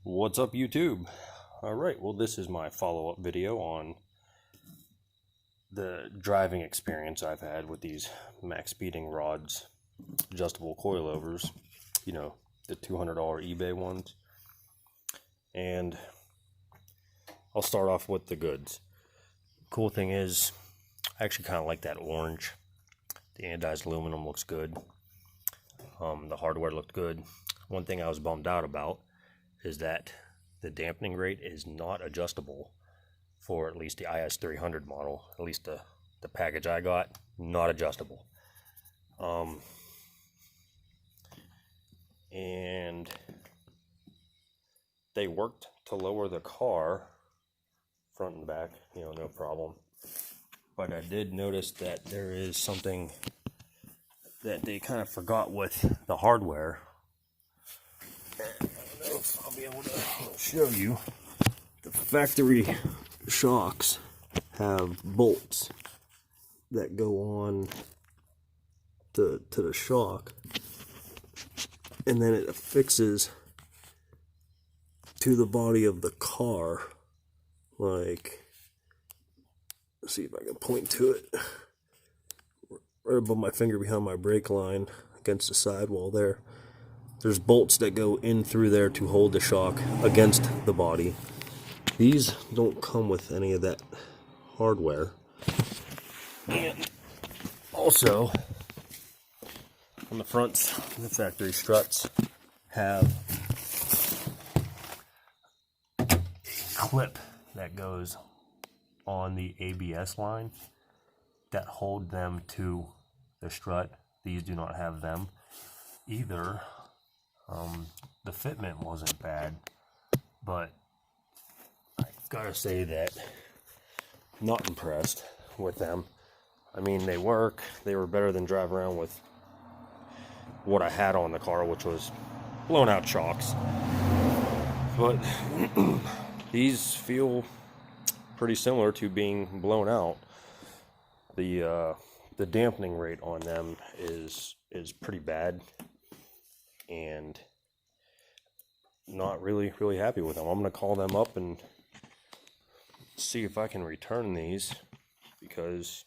What's up, YouTube? Alright, well, this is my follow-up video on the driving experience I've had with these max speeding rods, adjustable coilovers, you know, the $200 eBay ones. And I'll start off with the goods. Cool thing is, I actually kind of like that orange. The anodized aluminum looks good. The hardware looked good. One thing I was bummed out about is that the dampening rate is not adjustable for at least the IS300 model. At least the package I got, not adjustable. And they worked to lower the car, front and back, you know, no problem. But I did notice that there is something that they kind of forgot with the hardware. I don't know if I'll be able to show you. The factory shocks have bolts that go on to the shock, and then it affixes to the body of the car. Like, let's see if I can point to it. Right above my finger behind my brake line against the sidewall there. There's bolts that go in through there to hold the shock against the body. These don't come with any of that hardware. And also, on the fronts, the factory struts have a clip that goes on the ABS line that hold them to the strut. These do not have them either. The fitment wasn't bad, but I've got to say that I'm not impressed with them. I mean, they work. They were better than drive around with what I had on the car, which was blown out shocks. But these feel pretty similar to being blown out. The dampening rate on them is pretty bad, and not really happy with them. I'm gonna call them up and see if I can return these, because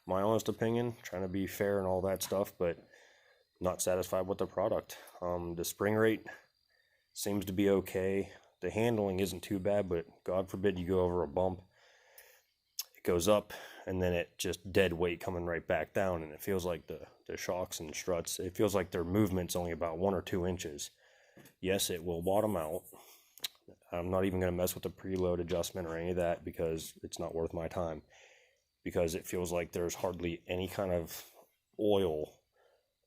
my honest opinion, trying to be fair and all that stuff, but not satisfied with the product. The spring rate seems to be okay. The handling isn't too bad, but God forbid you go over a bump, it goes up and then it just dead weight coming right back down, and it feels like the shocks and struts, it feels like their movement's only about 1 or 2 inches. Yes, it will bottom out. I'm not even going to mess with the preload adjustment or any of that, because it's not worth my time, because it feels like there's hardly any kind of oil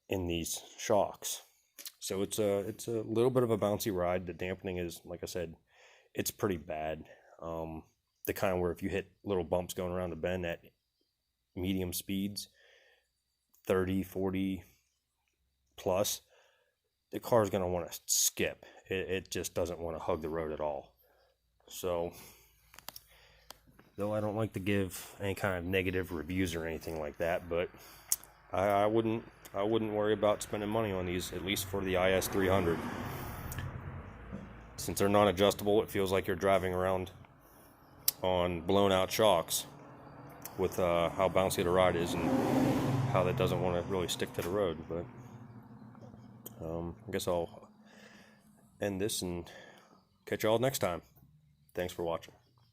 in these shocks. So it's a little bit of a bouncy ride. The dampening is, like I said, it's pretty bad. The kind where if you hit little bumps going around the bend at medium speeds, 30, 40 plus, the car is going to want to skip. It just doesn't want to hug the road at all. So, though I don't like to give any kind of negative reviews or anything like that, but I wouldn't worry about spending money on these, at least for the IS300. Since they're non-adjustable, it feels like you're driving around on blown out shocks with how bouncy the ride is and how that doesn't want to really stick to the road. But I guess I'll end this and catch y'all next time. Thanks for watching.